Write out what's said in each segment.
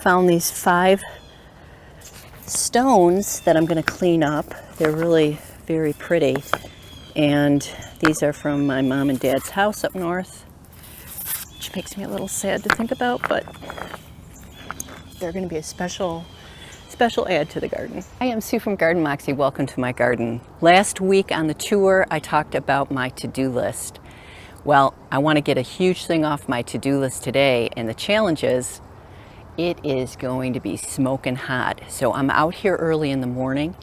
found these 5 stones that I'm going to clean up. They're really very pretty, and these are from my mom and dad's house up north, which makes me a little sad to think about, but they're going to be a special add to the garden. I am Sue from Garden Moxie. Welcome to my garden. Last week on the tour, I talked about my to-do list. Well, I want to get a huge thing off my to-do list today, and the challenge is it is going to be smoking hot. So I'm out here early in the morning,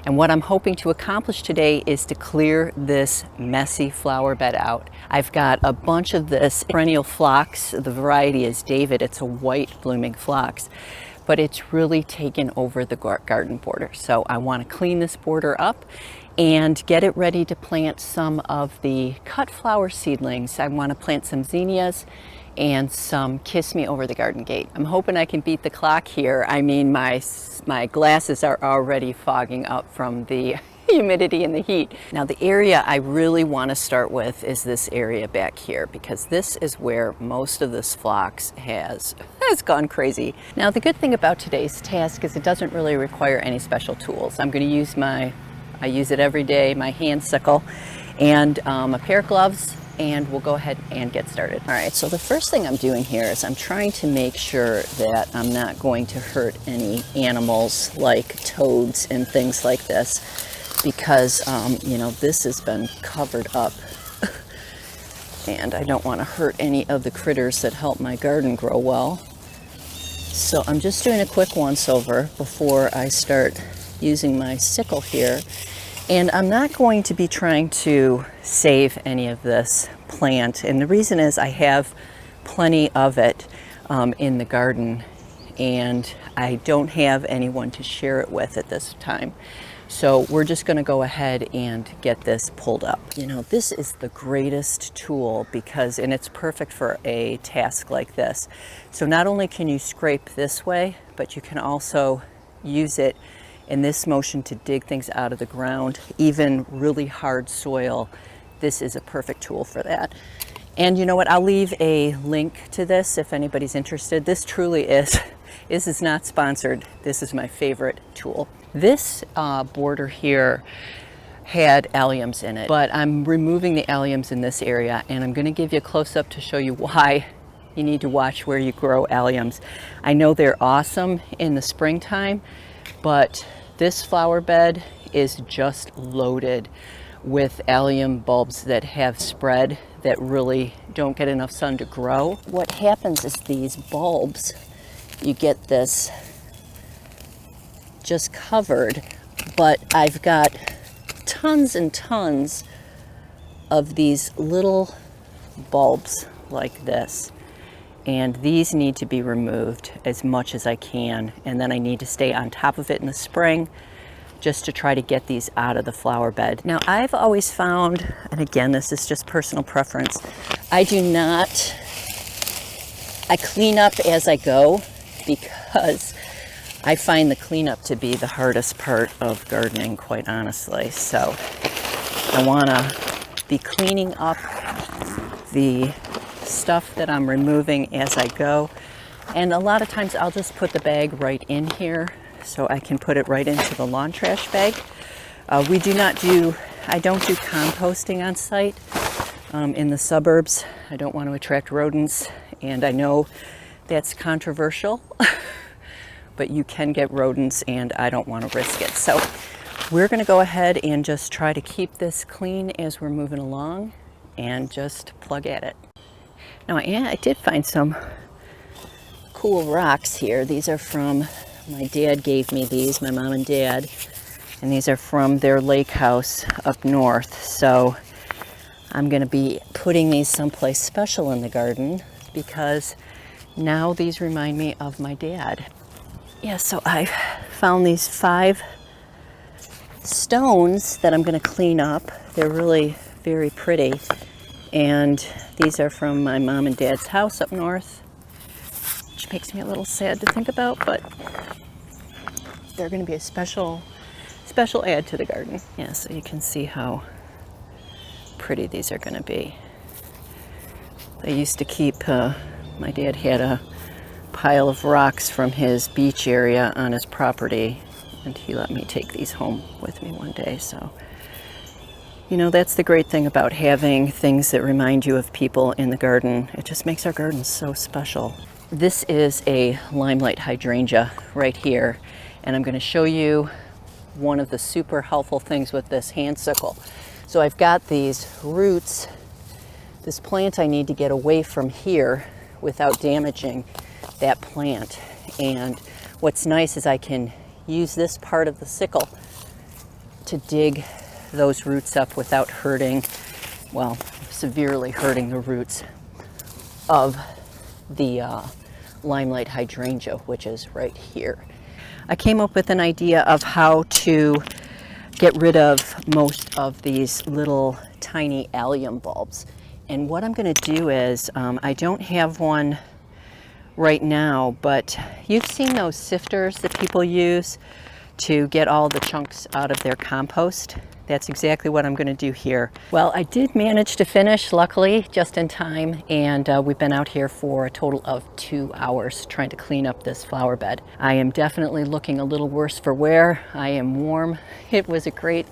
and what I'm hoping to accomplish today is to clear this messy flower bed out. I've got a bunch of this perennial phlox. The variety is David. It's a white blooming phlox, but it's really taken over the garden border. So I want to clean this border up and get it ready to plant some of the cut flower seedlings. I want to plant some zinnias and some Kiss Me Over the Garden Gate. I'm hoping I can beat the clock here. I mean, my glasses are already fogging up from the humidity and the heat. Now, the area I really want to start with is this area back here, because this is where most of this phlox has gone crazy. Now, the good thing about today's task is it doesn't really require any special tools. I'm going to use I use it every day, my hand sickle, and a pair of gloves, and we'll go ahead and get started. All right, so the first thing I'm doing here is I'm trying to make sure that I'm not going to hurt any animals like toads and things like this, because you know, this has been covered up and I don't want to hurt any of the critters that help my garden grow well. So I'm just doing a quick once over before I start using my sickle here. And I'm not going to be trying to save any of this plant. And the reason is I have plenty of it in the garden, and I don't have anyone to share it with at this time. So we're just going to go ahead and get this pulled up. You know, this is the greatest tool and it's perfect for a task like this. So not only can you scrape this way, but you can also use it in this motion to dig things out of the ground, even really hard soil. This is a perfect tool for that. And you know what, I'll leave a link to this if anybody's interested. This truly is, this is not sponsored. This is my favorite tool. This border here had alliums in it, but I'm removing the alliums in this area, and I'm gonna give you a close-up to show you why you need to watch where you grow alliums. I know they're awesome in the springtime, but this flower bed is just loaded with allium bulbs that have spread that really don't get enough sun to grow. What happens is these bulbs, you get this just covered, but I've got tons and tons of these little bulbs like this. And these need to be removed as much as I can. And then I need to stay on top of it in the spring just to try to get these out of the flower bed. Now, I've always found, and again, this is just personal preference, I clean up as I go, because I find the cleanup to be the hardest part of gardening, quite honestly. So I wanna be cleaning up the stuff that I'm removing as I go, and a lot of times I'll just put the bag right in here so I can put it right into the lawn trash bag. I don't do composting on site in the suburbs. I don't want to attract rodents, and I know that's controversial but you can get rodents, and I don't want to risk it. So we're going to go ahead and just try to keep this clean as we're moving along and just plug at it. Now, I did find some cool rocks here. These are from, my dad gave me these, my mom and dad, and these are from their lake house up north. So I'm going to be putting these someplace special in the garden because now these remind me of my dad. Yeah, so I found these 5 stones that I'm going to clean up. They're really very pretty, and these are from my mom and dad's house up north, which makes me a little sad to think about, but they're going to be a special add to the garden. Yeah, so you can see how pretty these are going to be. They used to keep, my dad had a pile of rocks from his beach area on his property, and he let me take these home with me one day. So, you know, that's the great thing about having things that remind you of people in the garden. It just makes our garden so special. This is a limelight hydrangea right here, and I'm going to show you one of the super helpful things with this hand sickle. So I've got these roots, this plant I need to get away from here without damaging that plant. And what's nice is I can use this part of the sickle to dig those roots up without hurting, well, severely hurting the roots of the limelight hydrangea, which is right here. I came up with an idea of how to get rid of most of these little tiny allium bulbs. And what I'm going to do is, I don't have one right now, but you've seen those sifters that people use to get all the chunks out of their compost. That's exactly what I'm going to do here. Well, I did manage to finish, luckily, just in time, and we've been out here for a total of 2 hours trying to clean up this flower bed. I am definitely looking a little worse for wear. I am warm. It was a great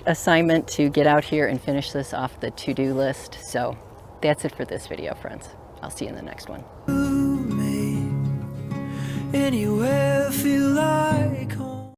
assignment to get out here and finish this off the to-do list. So that's it for this video, friends. I'll see you in the next one. Anywhere feel like